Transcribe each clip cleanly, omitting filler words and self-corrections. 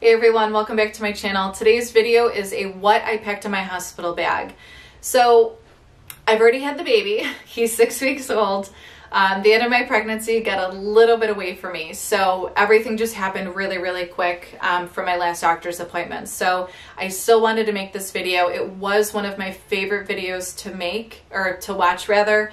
Hey everyone, welcome back to my channel. Today's video is a what I packed in my hospital bag. So I've already had the baby. He's 6 weeks old. The end of my pregnancy got a little bit away from me. So everything just happened really quick from my last doctor's appointment. So I still wanted to make this video. It was one of my favorite videos to make, or to watch rather,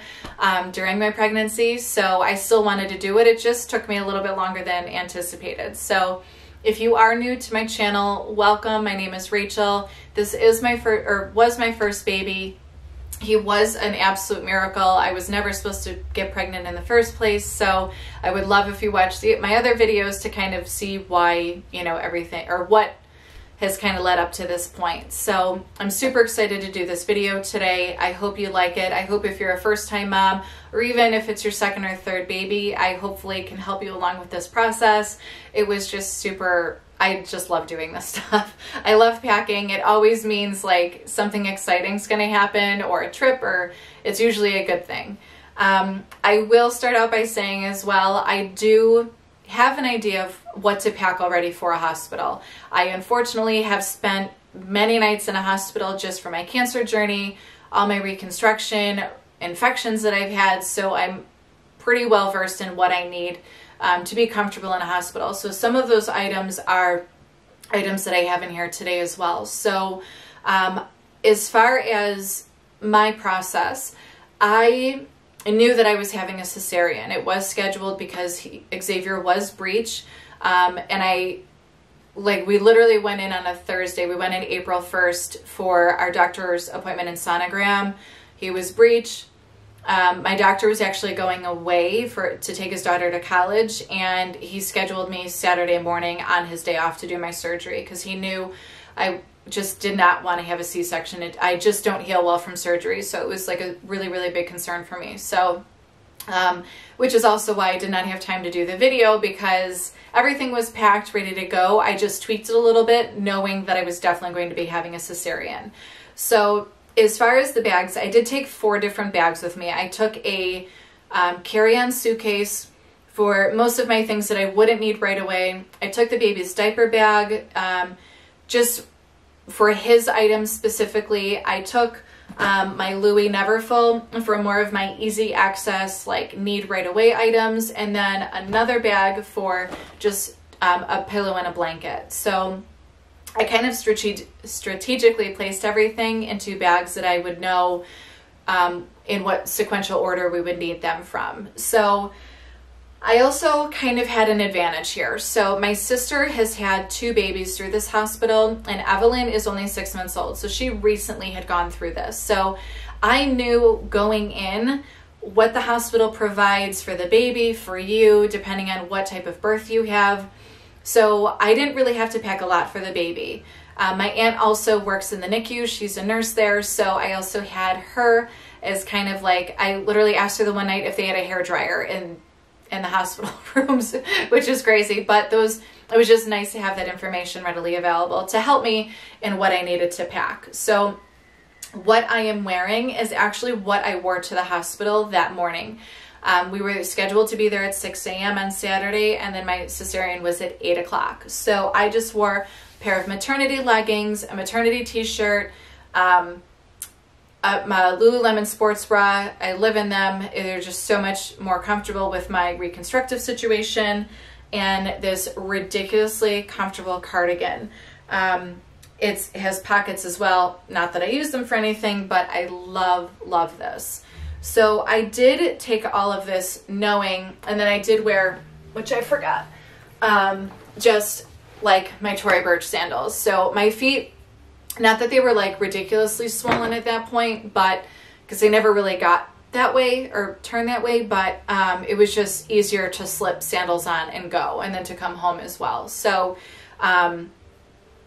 during my pregnancy. So I still wanted to do it. It just took me a little bit longer than anticipated. So if you are new to my channel, welcome. My name is Rachel. This is was my first baby. He was an absolute miracle. I was never supposed to get pregnant in the first place, so I would love if you watch my other videos to kind of see why, you know, everything, or what has kind of led up to this point. So I'm super excited to do this video today. I hope you like it. I hope if you're a first-time mom, or even if it's your second or third baby, I hopefully can help you along with this process. It was just super, I just love doing this stuff. I love packing. It always means like something exciting is going to happen, or a trip, or it's usually a good thing. I will start out by saying as well, I do have an idea of what to pack already for a hospital. I unfortunately have spent many nights in a hospital just for my cancer journey, all my reconstruction, infections that I've had, so I'm pretty well versed in what I need to be comfortable in a hospital. So some of those items are items that I have in here today as well. So as far as my process, I knew that I was having a cesarean. It was scheduled because Xavier was breech, and we literally went in on a Thursday. We went in April 1st for our doctor's appointment and sonogram. He was breech. My doctor was actually going away to take his daughter to college, and he scheduled me Saturday morning on his day off to do my surgery because he knew I just did not want to have a C-section. I just don't heal well from surgery, so it was like a really big concern for me. So, which is also why I did not have time to do the video, because everything was packed, ready to go. I just tweaked it a little bit, knowing that I was definitely going to be having a cesarean. So as far as the bags, I did take 4 different bags with me. I took a carry-on suitcase for most of my things that I wouldn't need right away. I took the baby's diaper bag, just for his items specifically. I took my Louis Neverfull for more of my easy access, like need right away items, and then another bag for just a pillow and a blanket. So I kind of strategically placed everything into bags that I would know in what sequential order we would need them from. So I also kind of had an advantage here. So my sister has had 2 babies through this hospital, and Evelyn is only 6 months old. So she recently had gone through this. So I knew going in what the hospital provides for the baby, for you, depending on what type of birth you have. So I didn't really have to pack a lot for the baby. My aunt also works in the NICU. She's a nurse there. So I also had her as kind of like, I literally asked her the one night if they had a hairdryer in the hospital rooms, which is crazy, but it was just nice to have that information readily available to help me in what I needed to pack. So what I am wearing is actually what I wore to the hospital that morning. We were scheduled to be there at 6 a.m. on Saturday, and then my cesarean was at 8 o'clock. So I just wore a pair of maternity leggings, a maternity t-shirt, my Lululemon sports bra. I live in them. They're just so much more comfortable with my reconstructive situation, and this ridiculously comfortable cardigan. It has pockets as well. Not that I use them for anything, but I love this. So I did take all of this knowing, and then I did wear, which I forgot, just like my Tory Burch sandals. So my feet, not that they were like ridiculously swollen at that point, but because they never really got that way or turned that way, but it was just easier to slip sandals on and go, and then to come home as well. So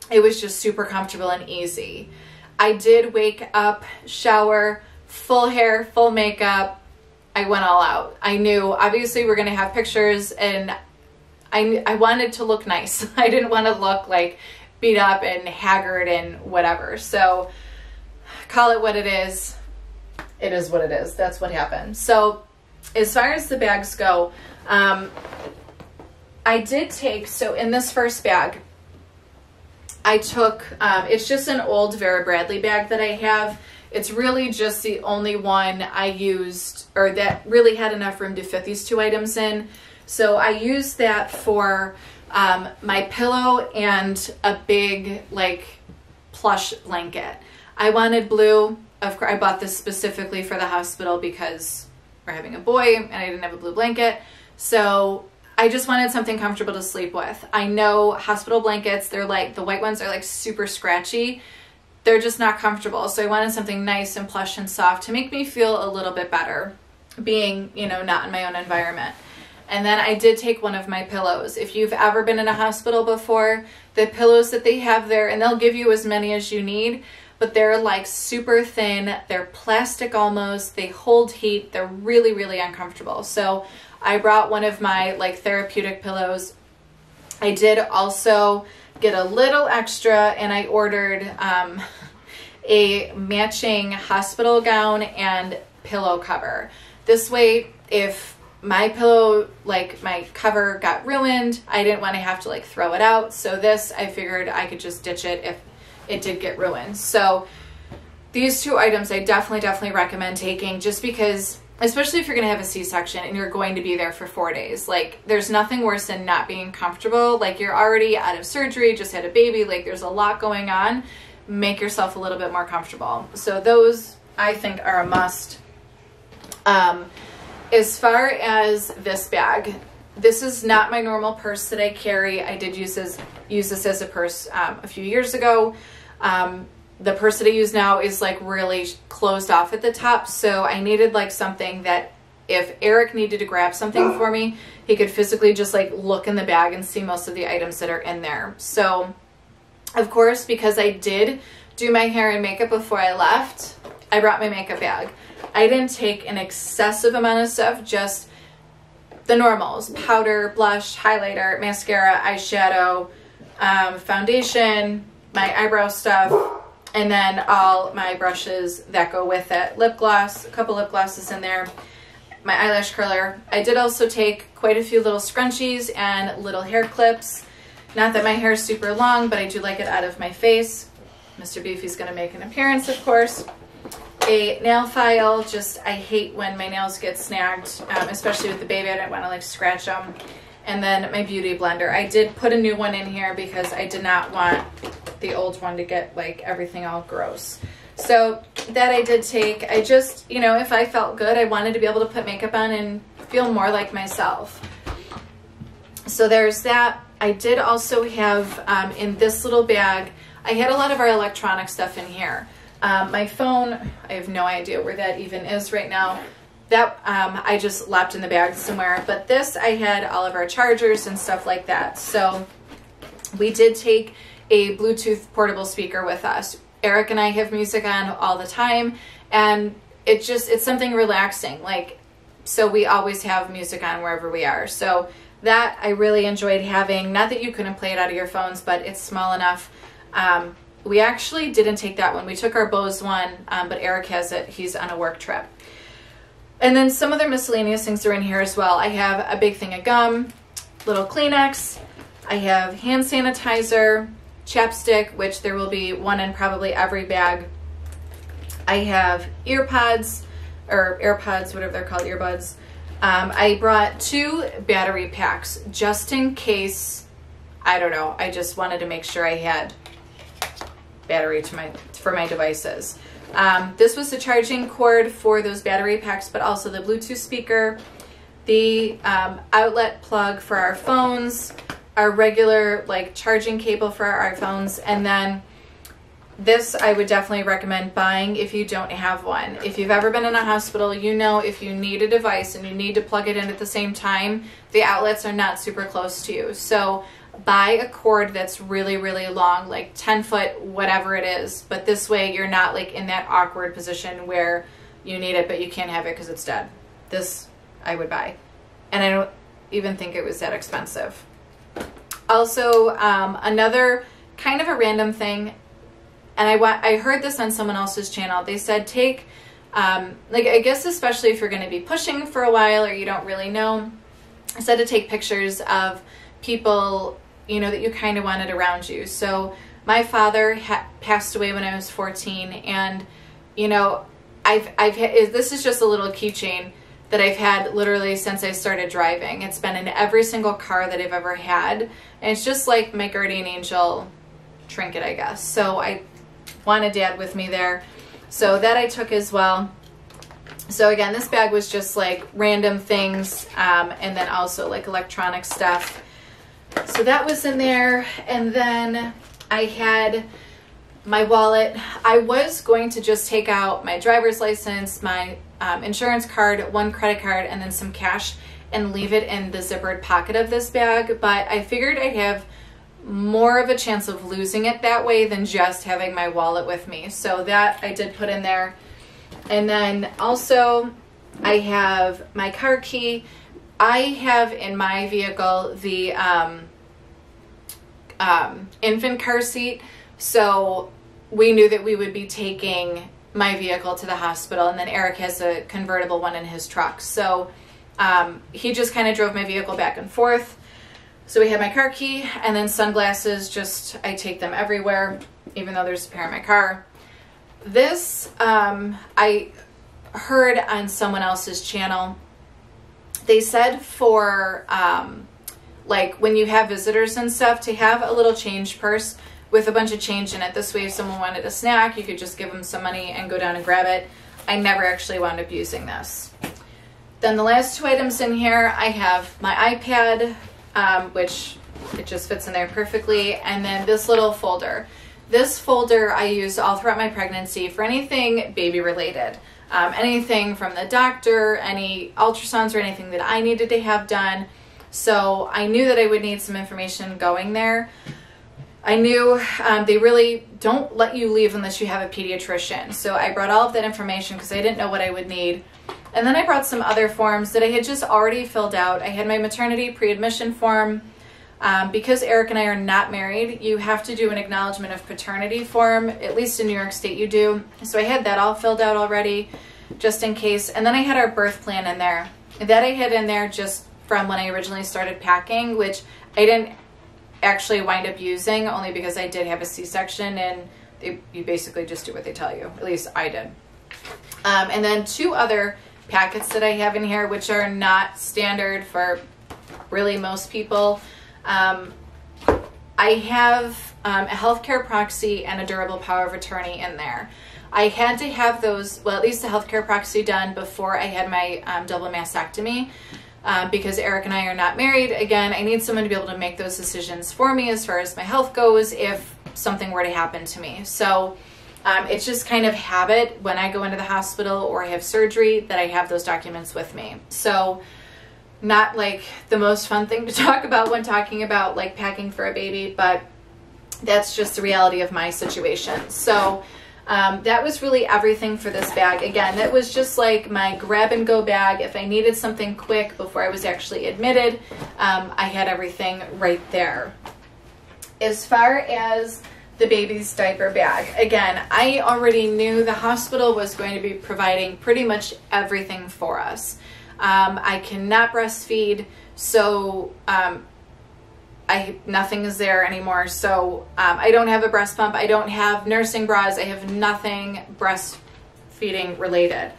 it was just super comfortable and easy. I did wake up, shower, full hair, full makeup. I went all out. I knew obviously we're gonna have pictures, and I wanted to look nice. I didn't want to look like beat up and haggard and whatever. So call it what it is. It is what it is. That's what happened. So as far as the bags go, I did take, so in this first bag, I took, it's just an old Vera Bradley bag that I have. It's really just the only one I used, or that really had enough room to fit these 2 items in. So I used that for my pillow and a big like plush blanket. I wanted blue. Of course, I bought this specifically for the hospital because we're having a boy and I didn't have a blue blanket. So I just wanted something comfortable to sleep with. I know hospital blankets, they're like, the white ones are like super scratchy. They're just not comfortable. So I wanted something nice and plush and soft to make me feel a little bit better being, you know, not in my own environment. And then I did take one of my pillows. If you've ever been in a hospital before, the pillows that they have there, and they'll give you as many as you need, but they're like super thin. They're plastic almost. They hold heat. They're really, really uncomfortable. So I brought one of my like therapeutic pillows. I did also get a little extra, and I ordered a matching hospital gown and pillow cover. This way, if my pillow, like my cover got ruined, I didn't want to have to like throw it out. So this, I figured I could just ditch it if it did get ruined. So these 2 items I definitely recommend taking, just because, especially if you're going to have a C-section and you're going to be there for 4 days, like there's nothing worse than not being comfortable. Like you're already out of surgery, just had a baby, like there's a lot going on. Make yourself a little bit more comfortable. So those I think are a must. As far as this bag, this is not my normal purse that I carry. I did use this as a purse a few years ago. The purse that I use now is like really closed off at the top. So I needed like something that if Eric needed to grab something for me, he could physically just like look in the bag and see most of the items that are in there. So of course, because I did do my hair and makeup before I left, I brought my makeup bag. I didn't take an excessive amount of stuff, just the normals: powder, blush, highlighter, mascara, eyeshadow, foundation, my eyebrow stuff, and then all my brushes that go with it. Lip gloss, a couple lip glosses in there, my eyelash curler. I did also take quite a few little scrunchies and little hair clips. Not that my hair is super long, but I do like it out of my face. Mr. Beefy's gonna make an appearance, of course. A nail file, just I hate when my nails get snagged, especially with the baby. I don't want to like scratch them. And then my beauty blender. I did put a new one in here because I did not want the old one to get like everything all gross. So that I did take. I just, you know, if I felt good, I wanted to be able to put makeup on and feel more like myself. So there's that. I did also have in this little bag, I had a lot of our electronic stuff in here. My phone, I have no idea where that even is right now. That I just left in the bag somewhere. But this, I had all of our chargers and stuff like that. So we did take a Bluetooth portable speaker with us. Eric and I have music on all the time, and it's something relaxing. Like, so we always have music on wherever we are. So that I really enjoyed having. Not that you couldn't play it out of your phones, but it's small enough. We actually didn't take that one. We took our Bose one, but Eric has it. He's on a work trip. And then some other miscellaneous things are in here as well. I have a big thing of gum, little Kleenex. I have hand sanitizer, chapstick, which there will be one in probably every bag. I have earpods, or AirPods, whatever they're called, earbuds. I brought 2 battery packs just in case, I don't know, I just wanted to make sure I had battery for my devices. This was the charging cord for those battery packs, but also the Bluetooth speaker, the outlet plug for our phones, our regular like charging cable for our iPhones, and then this I would definitely recommend buying if you don't have one. If you've ever been in a hospital, you know if you need a device and you need to plug it in at the same time, the outlets are not super close to you. So buy a cord that's really, really long, like 10 foot, whatever it is. But this way you're not like in that awkward position where you need it, but you can't have it because it's dead. This I would buy. And I don't even think it was that expensive. Also, another kind of a random thing, and I heard this on someone else's channel. They said take, like I guess especially if you're going to be pushing for a while or you don't really know, I said to take pictures of people, you know, that you kind of wanted around you. So my father passed away when I was 14, and you know, this is just a little keychain that I've had literally since I started driving. It's been in every single car that I've ever had, and it's just like my guardian angel trinket, I guess. So I wanted Dad with me there, so that I took as well. So again, this bag was just like random things, and then also like electronic stuff. So that was in there, and then I had my wallet. I was going to just take out my driver's license, my insurance card, one credit card, and then some cash and leave it in the zippered pocket of this bag, but I figured I'd have more of a chance of losing it that way than just having my wallet with me. So that I did put in there. And then also I have my car key. I have in my vehicle the infant car seat, so we knew that we would be taking my vehicle to the hospital, and then Eric has a convertible one in his truck, so he just kind of drove my vehicle back and forth. So we had my car key, and then sunglasses, just I take them everywhere, even though there's a pair in my car. This I heard on someone else's channel. They said for like when you have visitors and stuff, to have a little change purse with a bunch of change in it. This way if someone wanted a snack, you could just give them some money and go down and grab it. I never actually wound up using this. Then the last two items in here, I have my iPad, which it just fits in there perfectly, and then this little folder. This folder I used all throughout my pregnancy for anything baby related. Anything from the doctor, any ultrasounds or anything that I needed to have done. So I knew that I would need some information going there. I knew they really don't let you leave unless you have a pediatrician. So I brought all of that information because I didn't know what I would need. And then I brought some other forms that I had just already filled out. I had my maternity pre-admission form. Because Eric and I are not married, you have to do an acknowledgement of paternity form, at least in New York State you do. So I had that all filled out already, just in case. And then I had our birth plan in there. That I had in there just from when I originally started packing, which I didn't actually wind up using, only because I did have a C-section, and you basically just do what they tell you. At least I did. And then two other packets that I have in here, which are not standard for really most people. I have a healthcare proxy and a durable power of attorney in there. I had to have those, well, at least the healthcare proxy done before I had my double mastectomy, because Eric and I are not married. Again, I need someone to be able to make those decisions for me as far as my health goes if something were to happen to me. So it's just kind of habit when I go into the hospital or I have surgery that I have those documents with me. So not like the most fun thing to talk about when talking about like packing for a baby, but that's just the reality of my situation. So that was really everything for this bag. Again, that was just like my grab and go bag. If I needed something quick before I was actually admitted, I had everything right there. As far as the baby's diaper bag, again, I already knew the hospital was going to be providing pretty much everything for us. I cannot breastfeed, so nothing is there anymore. So I don't have a breast pump. I don't have nursing bras. I have nothing breastfeeding related.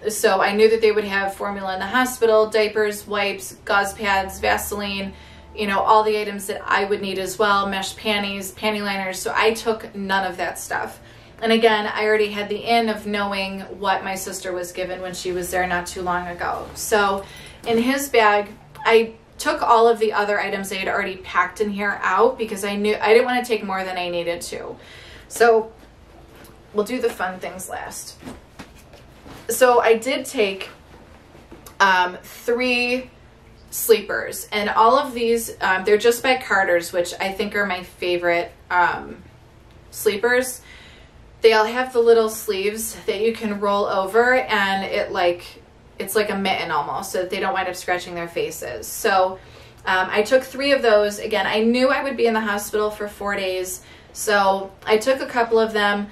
So I knew that they would have formula in the hospital, diapers, wipes, gauze pads, Vaseline, you know, all the items that I would need as well, mesh panties, panty liners. So I took none of that stuff. And again, I already had the in of knowing what my sister was given when she was there not too long ago. So in his bag, I took all of the other items I had already packed in here out because I knew I didn't want to take more than I needed to. So we'll do the fun things last. So I did take 3 sleepers, and all of these, they're just by Carter's, which I think are my favorite sleepers. They all have the little sleeves that you can roll over, and it's like a mitten almost, so that they don't wind up scratching their faces. So I took 3 of those. Again, I knew I would be in the hospital for 4 days, so I took a couple of them.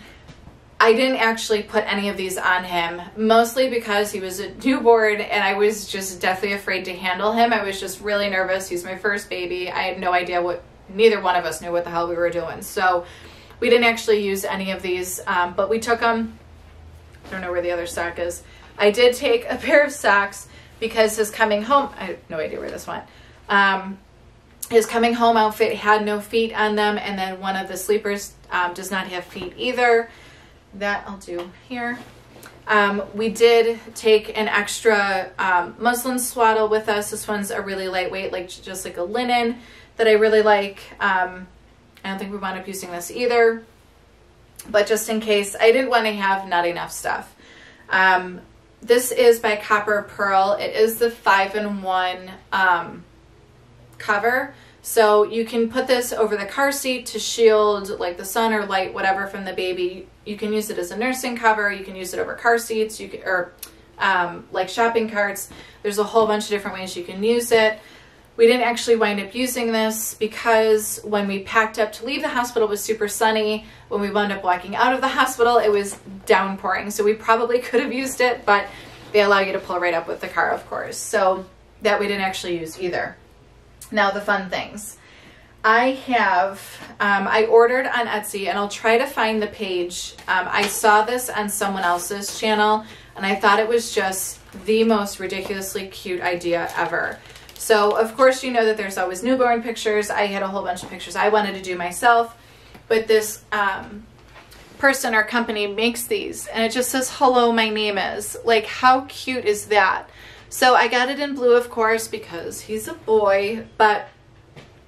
I didn't actually put any of these on him, mostly because he was a newborn and I was just deathly afraid to handle him. I was just really nervous. He's my first baby. I had no idea what neither one of us knew what the hell we were doing. So we didn't actually use any of these, but we took them. I don't know where the other sock is. I did take a pair of socks because his coming home, I have no idea where this went. His coming home outfit had no feet on them, and then one of the sleepers does not have feet either. That I'll do here. We did take an extra muslin swaddle with us. This one's a really lightweight, like just like a linen that I really like. I don't think we wound up using this either, but just in case, I didn't want to have not enough stuff. This is by Copper Pearl. It is the 5-in-1 cover. So you can put this over the car seat to shield like the sun or light, whatever, from the baby. You can use it as a nursing cover. You can use it over car seats, you can, or like shopping carts. There's a whole bunch of different ways you can use it. We didn't actually wind up using this because when we packed up to leave the hospital, it was super sunny. When we wound up walking out of the hospital, it was downpouring. So we probably could have used it, but they allow you to pull right up with the car, of course. So that we didn't actually use either. Now the fun things. I ordered on Etsy, and I'll try to find the page. I saw this on someone else's channel, and I thought it was just the most ridiculously cute idea ever. So of course, you know that there's always newborn pictures. I had a whole bunch of pictures I wanted to do myself, but this person or company makes these, and it just says, "Hello, my name is." Like, how cute is that? So I got it in blue, of course, because he's a boy, but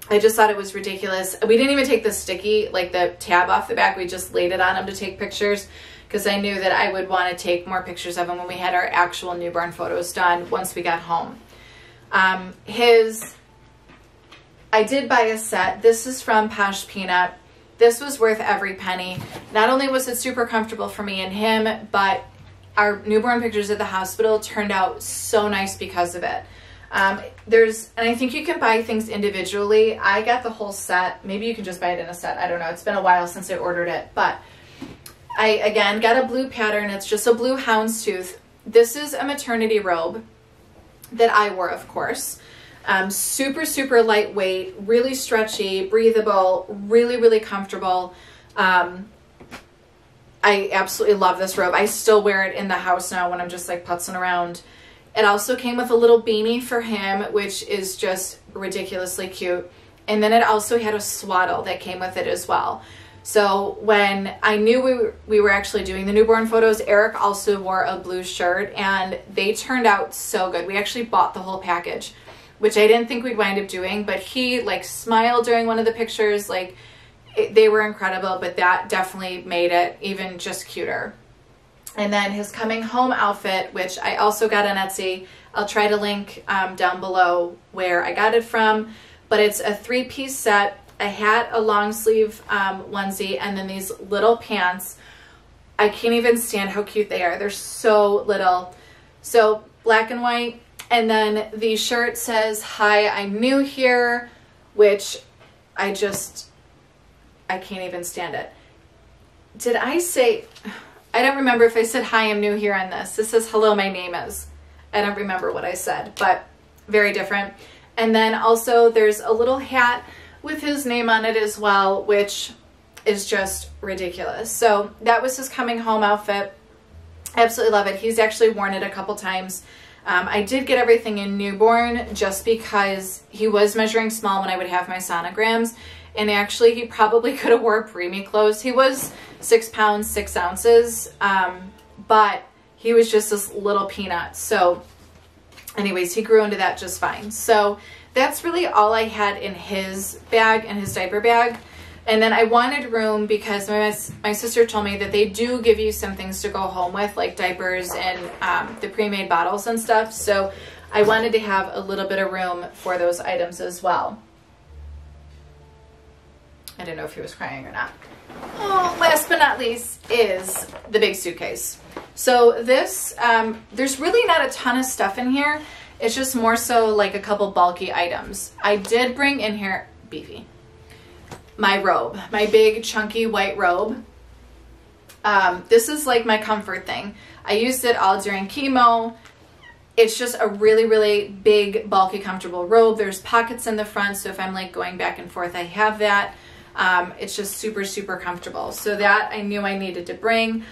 I just thought it was ridiculous. We didn't even take the sticky, like the tab off the back. We just laid it on him to take pictures because I knew that I would want to take more pictures of him when we had our actual newborn photos done once we got home. I did buy a set. This is from Posh Peanut. This was worth every penny. Not only was it super comfortable for me and him, but our newborn pictures at the hospital turned out so nice because of it. And I think you can buy things individually. I got the whole set. Maybe you can just buy it in a set. I don't know. It's been a while since I ordered it, but I, again, got a blue pattern. It's just a blue houndstooth. This is a maternity robe that I wore, of course. Super, super lightweight, really stretchy, breathable, really, really comfortable. I absolutely love this robe. I still wear it in the house now when I'm just like putzing around. It also came with a little beanie for him, which is just ridiculously cute. And then it also had a swaddle that came with it as well. So when I knew we were actually doing the newborn photos, Eric also wore a blue shirt, and they turned out so good. We actually bought the whole package, which I didn't think we'd wind up doing, but he like smiled during one of the pictures. Like, they were incredible, but that definitely made it even just cuter. And then his coming home outfit, which I also got on Etsy. I'll try to link down below where I got it from, but it's a 3-piece set, a hat, a long sleeve onesie, and then these little pants. I can't even stand how cute they are. They're so little. So black and white. And then the shirt says, "Hi, I'm new here," which I can't even stand it. Did I say, I don't remember if I said, "Hi, I'm new here" on this. This says, "Hello, my name is." I don't remember what I said, but very different. And then also there's a little hat with his name on it as well, which is just ridiculous. So that was his coming home outfit. I absolutely love it. He's actually worn it a couple times. I did get everything in newborn just because he was measuring small when I would have my sonograms. And actually, he probably could have wore preemie clothes. He was 6 pounds, 6 ounces, but he was just this little peanut. So anyways, he grew into that just fine. So that's really all I had in his bag, in his diaper bag. And then I wanted room because my sister told me that they do give you some things to go home with, like diapers and the pre-made bottles and stuff. So I wanted to have a little bit of room for those items as well. I don't know if he was crying or not. Oh, last but not least is the big suitcase. So this, there's really not a ton of stuff in here. It's just more so like a couple bulky items. I did bring in here, beefy, my robe, my big chunky white robe. This is like my comfort thing. I used it all during chemo. it's just a really, really big, bulky, comfortable robe. There's pockets in the front, so if I'm like going back and forth, I have that. It's just super, super comfortable. So that I knew I needed to bring.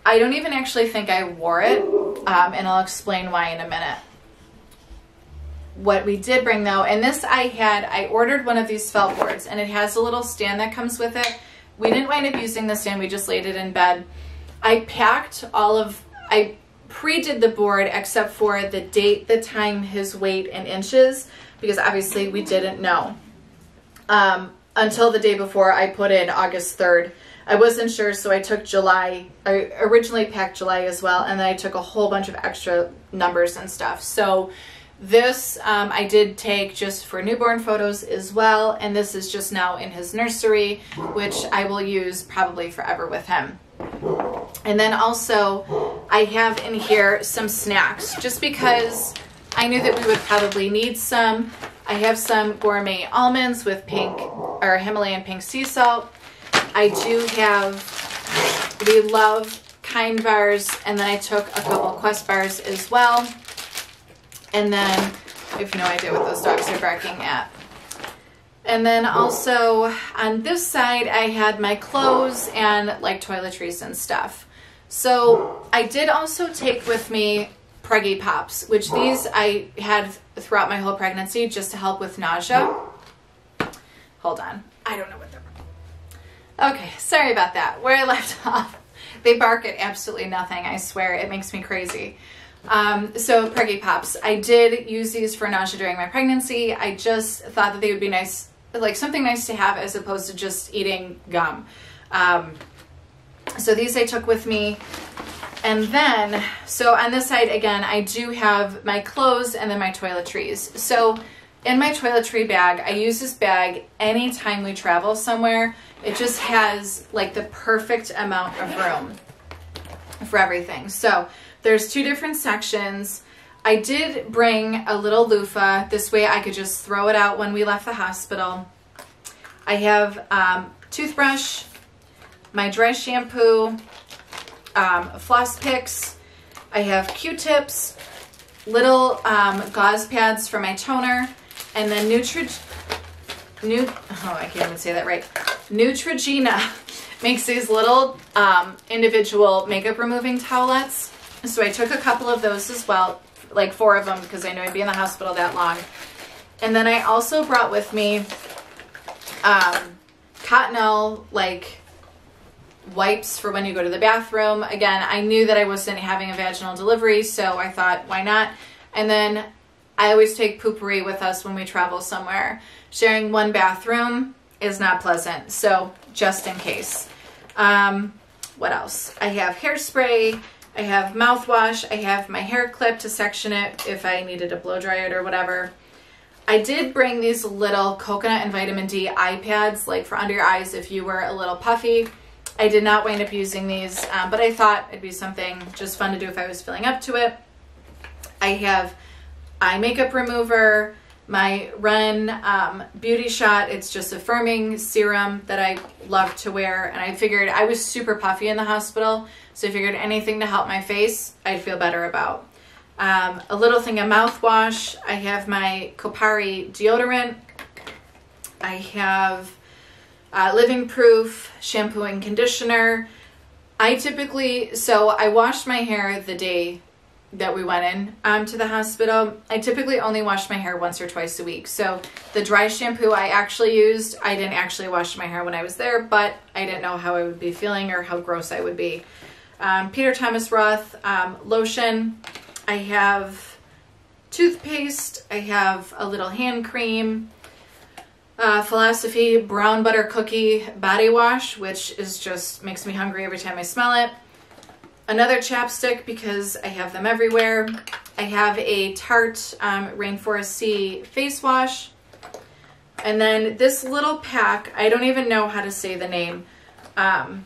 I don't even actually think I wore it, and I'll explain why in a minute. What we did bring though, and this I ordered one of these felt boards, and it has a little stand that comes with it. We didn't wind up using the stand, we just laid it in bed. I pre-did the board except for the date, the time, his weight in inches, because obviously we didn't know. Until the day before I put in August 3rd. I wasn't sure, so I took July. I originally packed July as well, and then I took a whole bunch of extra numbers and stuff. So this I did take just for newborn photos as well, and this is just now in his nursery, which I will use probably forever with him. And then also I have in here some snacks, just because I knew that we would probably need some. I have some gourmet almonds with pink or Himalayan pink sea salt. I do have, we love Kind bars, and then I took a couple Quest bars as well. And then I have no idea what those dogs are barking at. And then also on this side, I had my clothes and like toiletries and stuff. So I did also take with me Preggy Pops, which these I had throughout my whole pregnancy just to help with nausea. Hold on. I don't know what they're... Okay, sorry about that. Where I left off. They bark at absolutely nothing, I swear. It makes me crazy. So Preggy Pops. I did use these for nausea during my pregnancy. I just thought that they would be nice, like something nice to have as opposed to just eating gum. So these I took with me. And then, so on this side, again, I do have my clothes and then my toiletries. So in my toiletry bag, I use this bag anytime we travel somewhere. It just has like the perfect amount of room for everything. So there's two different sections. I did bring a little loofah. This way I could just throw it out when we left the hospital. I have toothbrush, my dry shampoo, floss picks. I have Q-tips, little gauze pads for my toner, and then I can't even say that right. Neutrogena makes these little individual makeup removing towelettes. So I took a couple of those as well, like 4 of them, because I knew I'd be in the hospital that long. And then I also brought with me Cottonelle, like wipes for when you go to the bathroom. Again, I knew that I wasn't having a vaginal delivery, so I thought, why not? And then I always take Poopery with us when we travel somewhere. Sharing one bathroom is not pleasant, so just in case. What else? I have hairspray, I have mouthwash, I have my hair clip to section it if I needed to blow dry it or whatever. I did bring these little coconut and vitamin D eye pads, like for under your eyes if you were a little puffy. I did not wind up using these, but I thought it'd be something just fun to do if I was feeling up to it. I have eye makeup remover, my Ren Beauty Shot. It's just a firming serum that I love to wear, and I figured I was super puffy in the hospital, so I figured anything to help my face I'd feel better about. A little thing of mouthwash. I have my Kopari deodorant. I have Living Proof shampoo and conditioner. So I washed my hair the day that we went in to the hospital. I typically only wash my hair once or twice a week. So the dry shampoo I actually used, I didn't actually wash my hair when I was there, but I didn't know how I would be feeling or how gross I would be. Peter Thomas Roth lotion. I have toothpaste. I have a little hand cream. Philosophy brown butter cookie body wash, which is just makes me hungry every time I smell it. Another chapstick because I have them everywhere. I have a Tarte Rainforest Sea face wash. And then this little pack, I don't even know how to say the name. I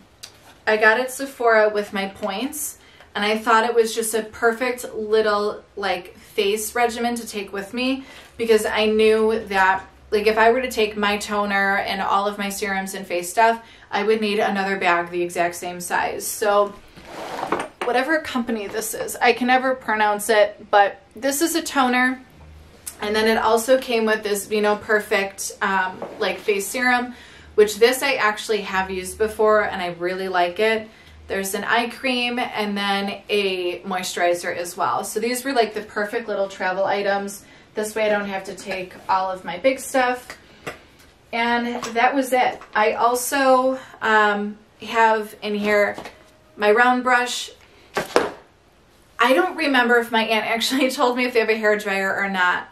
got at Sephora with my points, and I thought it was just a perfect little like face regimen to take with me, because I knew that like if I were to take my toner and all of my serums and face stuff, I would need another bag the exact same size. So what whatever company this is. I can never pronounce it, but this is a toner. And then it also came with this Vuitton Perfect like face serum, which this I actually have used before and I really like it. There's an eye cream and then a moisturizer as well. So these were like the perfect little travel items. This way I don't have to take all of my big stuff. And that was it. I also have in here my round brush. I don't remember if my aunt actually told me if they have a hair dryer or not,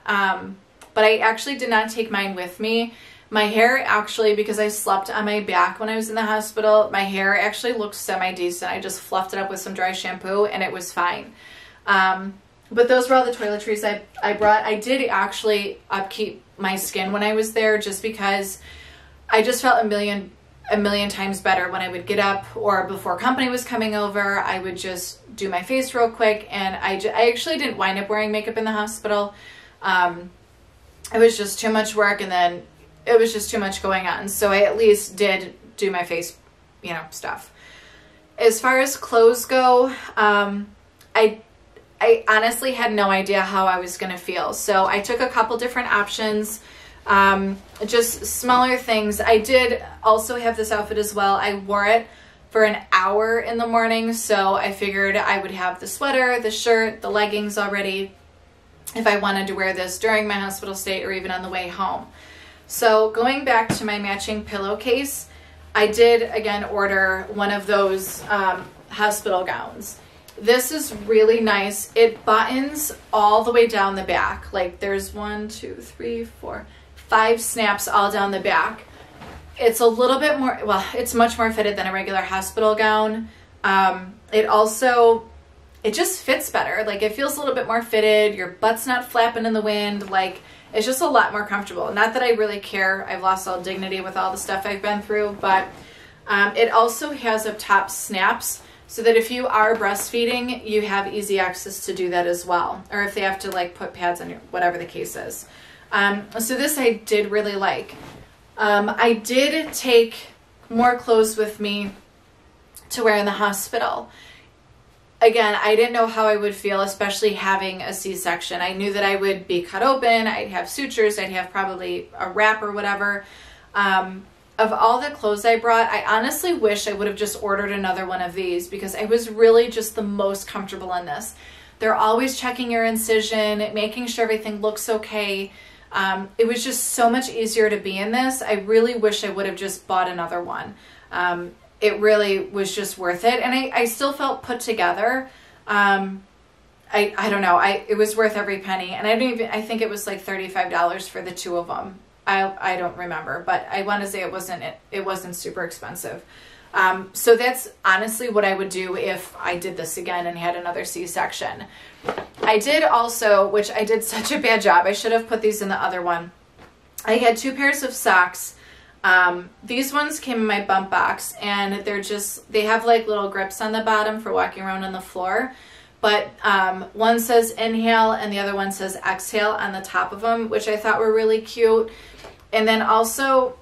but I actually did not take mine with me. My hair actually, because I slept on my back when I was in the hospital, my hair actually looked semi-decent. I just fluffed it up with some dry shampoo and it was fine. But those were all the toiletries I brought. I did actually upkeep my skin when I was there just because I just felt a million times better when I would get up or before company was coming over. I would just do my face real quick, and I actually didn't wind up wearing makeup in the hospital. It was just too much work, and then it was just too much going on. So I at least did do my face, you know, stuff. As far as clothes go, I honestly had no idea how I was going to feel. So I took a couple different options, just smaller things. I did also have this outfit as well. I wore it for an hour in the morning. So I figured I would have the sweater, the shirt, the leggings already if I wanted to wear this during my hospital stay or even on the way home. So going back to my matching pillowcase, I did again order one of those hospital gowns. This is really nice. It buttons all the way down the back. Like there's 1, 2, 3, 4, 5 snaps all down the back. It's a little bit more, well, it's much more fitted than a regular hospital gown. It just fits better. Like it feels a little bit more fitted. Your butt's not flapping in the wind. Like it's just a lot more comfortable. Not that I really care. I've lost all dignity with all the stuff I've been through, but it also has up top snaps so that if you are breastfeeding, you have easy access to do that as well. Or if they have to like put pads on your, whatever the case is. So this I did really like. I did take more clothes with me to wear in the hospital. Again, I didn't know how I would feel, especially having a C-section. I knew that I would be cut open, I'd have sutures, I'd have probably a wrap or whatever. Of all the clothes I brought, I honestly wish I would have just ordered another one of these because I was really just the most comfortable in this. They're always checking your incision, making sure everything looks okay. It was just so much easier to be in this. I really wish I would have just bought another one. It really was just worth it. And I still felt put together. I don't know. It was worth every penny. And I think it was like $35 for the two of them. I don't remember, but I want to say it wasn't super expensive. So that's honestly what I would do if I did this again and had another C-section. I did also, which I did such a bad job. I should have put these in the other one. I had 2 pairs of socks. These ones came in my bump box and they have like little grips on the bottom for walking around on the floor. But one says inhale and the other one says exhale on the top of them, which I thought were really cute. And then also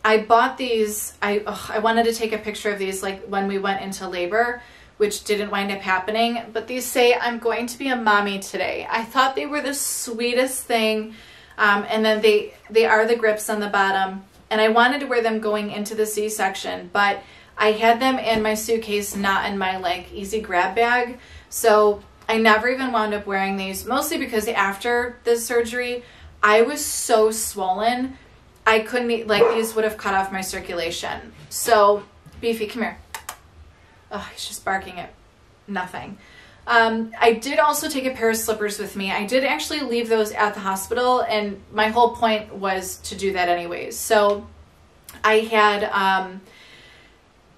I bought these, I wanted to take a picture of these like when we went into labor, which didn't wind up happening. But these say, I'm going to be a mommy today. I thought they were the sweetest thing. And then they are the grips on the bottom. And I wanted to wear them going into the C-section, but I had them in my suitcase, not in my like easy grab bag. So I never even wound up wearing these, mostly because after the surgery, I was so swollen. I couldn't eat, like these would have cut off my circulation. So Beefy, come here. Oh, he's just barking at nothing. I did also take a pair of slippers with me. I did actually leave those at the hospital, and my whole point was to do that anyways. So I had, I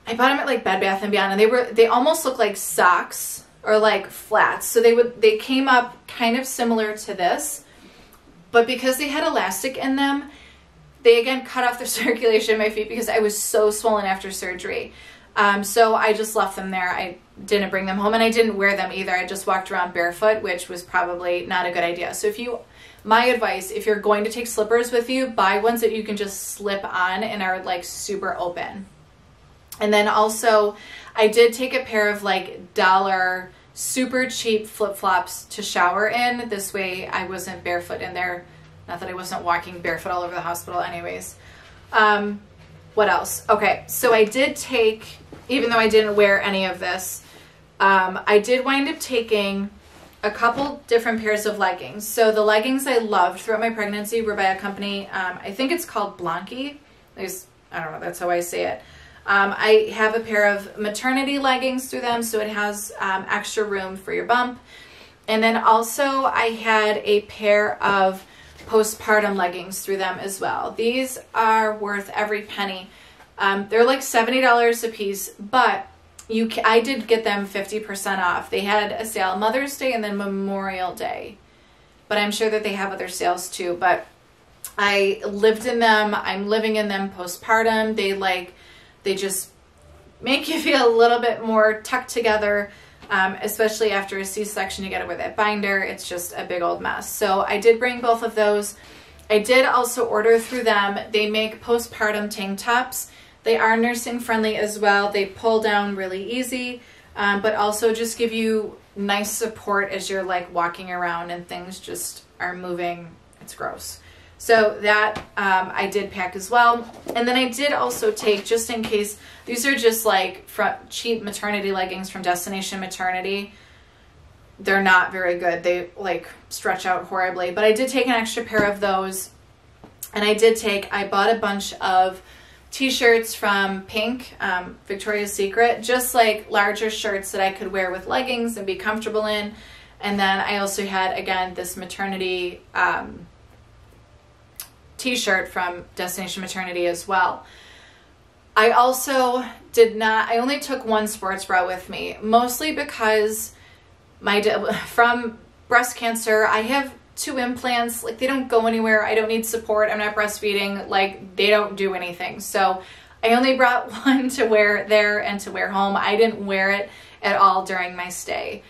bought them at like Bed Bath & Beyond, and they almost look like socks or like flats. So they came up kind of similar to this, but because they had elastic in them, they again cut off the circulation in my feet because I was so swollen after surgery. So I just left them there. I didn't bring them home and I didn't wear them either. I just walked around barefoot, which was probably not a good idea. So my advice, if you're going to take slippers with you, buy ones that you can just slip on and are like super open. And then also I did take a pair of like dollar super cheap flip-flops to shower in. This way I wasn't barefoot in there. Not that I wasn't walking barefoot all over the hospital anyways. What else? Okay, so I did take, even though I didn't wear any of this, I did wind up taking a couple different pairs of leggings. So the leggings I loved throughout my pregnancy were by a company, I think it's called Blanky. I don't know, that's how I say it. I have a pair of maternity leggings through them, so it has extra room for your bump. And then also I had a pair of postpartum leggings through them as well. These are worth every penny. They're like $70 a piece, but I did get them 50% off. They had a sale Mother's Day and then Memorial Day, but I'm sure that they have other sales too. But I lived in them. I'm living in them postpartum. They just make you feel a little bit more tucked together, especially after a C-section. You got to wear that binder. It's just a big old mess. So I did bring both of those. I did also order through them. They make postpartum tank tops. They are nursing friendly as well. They pull down really easy, but also just give you nice support as you're like walking around and things just are moving. It's gross. So that I did pack as well. And then I did also take, just in case, these are just like cheap maternity leggings from Destination Maternity. They're not very good. They like stretch out horribly, but I did take an extra pair of those. And I bought a bunch of t-shirts from Pink, Victoria's Secret, just like larger shirts that I could wear with leggings and be comfortable in. And then I also had, again, this maternity t-shirt from Destination Maternity as well. I also I only took one sports bra with me, mostly because from breast cancer, I have 2 implants. Like, they don't go anywhere. I don't need support. I'm not breastfeeding. Like, they don't do anything. So I only brought one to wear there and to wear home. I didn't wear it at all during my stay.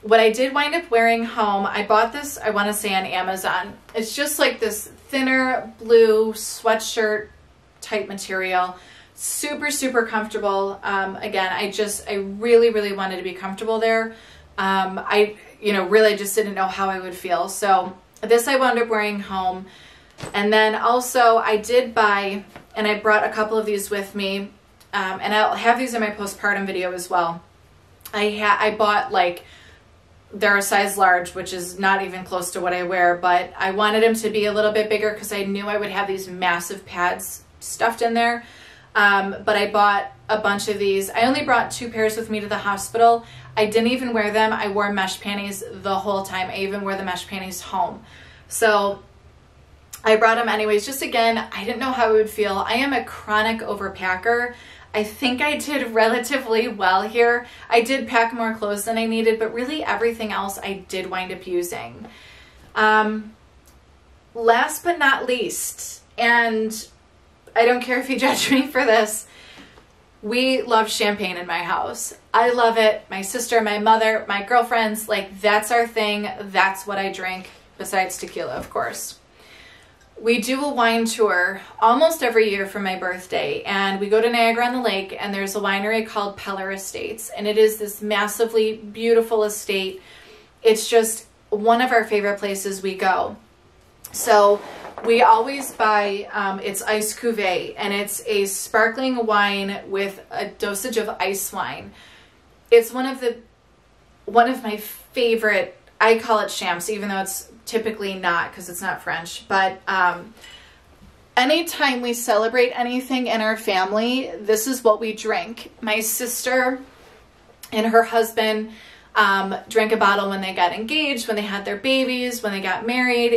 What I did wind up wearing home, I bought this, I want to say on Amazon. It's just like this thinner blue sweatshirt type material. Super, super comfortable. Again, I really, really wanted to be comfortable there. I really just didn't know how I would feel. So this I wound up wearing home. And then also I did buy, and I brought a couple of these with me, and I'll have these in my postpartum video as well. I bought, like, they're a size large, which is not even close to what I wear, but I wanted them to be a little bit bigger because I knew I would have these massive pads stuffed in there. But I bought a bunch of these. I only brought 2 pairs with me to the hospital. I didn't even wear them. I wore mesh panties the whole time. I even wore the mesh panties home. So I brought them anyways. Just again, I didn't know how I would feel. I am a chronic overpacker. I think I did relatively well here. I did pack more clothes than I needed, but really everything else I did wind up using. Last but not least, and I don't care if you judge me for this, we love champagne in my house. I love it. My sister, my mother, my girlfriends, like, that's our thing. That's what I drink, besides tequila, of course. We do a wine tour almost every year for my birthday, and we go to Niagara-on-the-Lake, and there's a winery called Peller Estates, and it is this massively beautiful estate. It's just one of our favorite places we go. So we always buy, it's ice Cuvee, and it's a sparkling wine with a dosage of ice wine. It's one of my favorite, I call it champs, even though it's typically not, because it's not French, but anytime we celebrate anything in our family, this is what we drink. My sister and her husband drank a bottle when they got engaged, when they had their babies, when they got married.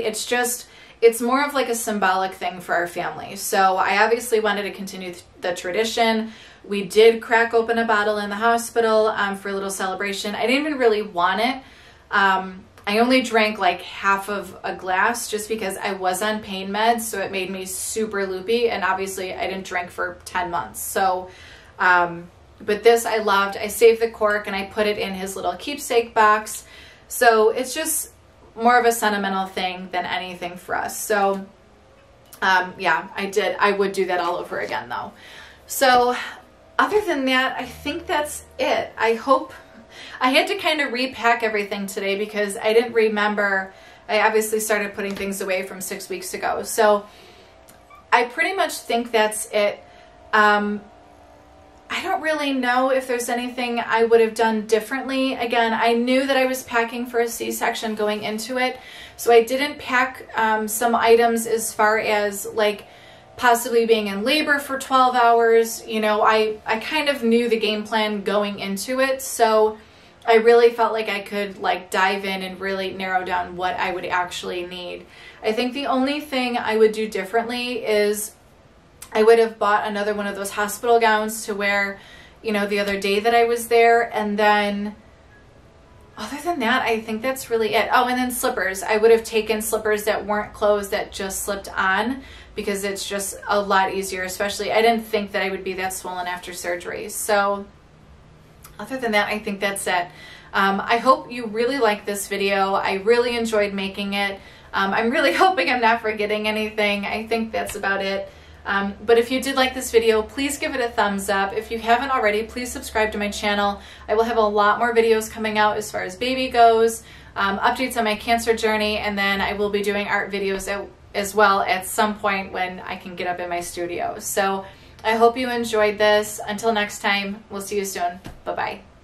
It's more of like a symbolic thing for our family. So I obviously wanted to continue the tradition. We did crack open a bottle in the hospital for a little celebration. I didn't even really want it. I only drank like half of a glass just because I was on pain meds, so it made me super loopy, and obviously I didn't drink for 10 months. So, but this I loved. I saved the cork and I put it in his little keepsake box. So it's just more of a sentimental thing than anything for us. So, yeah, I would do that all over again though. So other than that, I think that's it. I hope, I had to kind of repack everything today because I didn't remember. I obviously started putting things away from 6 weeks ago. So I pretty much think that's it. I don't really know if there's anything I would have done differently. Again, I knew that I was packing for a C-section going into it, so I didn't pack some items as far as like possibly being in labor for 12 hours. You know, I kind of knew the game plan going into it, so I really felt like I could like dive in and really narrow down what I would actually need. I think the only thing I would do differently is I would have bought another one of those hospital gowns to wear, you know, the other day that I was there. And then other than that, I think that's really it. Oh, and then slippers. I would have taken slippers that weren't closed that just slipped on because it's just a lot easier, especially I didn't think that I would be that swollen after surgery. So other than that, I think that's it. I hope you really like this video. I really enjoyed making it. I'm really hoping I'm not forgetting anything. I think that's about it. But if you did like this video, please give it a thumbs up. If you haven't already, please subscribe to my channel. I will have a lot more videos coming out as far as baby goes, updates on my cancer journey, and then I will be doing art videos as well at some point when I can get up in my studio. So I hope you enjoyed this. Until next time, we'll see you soon. Bye-bye.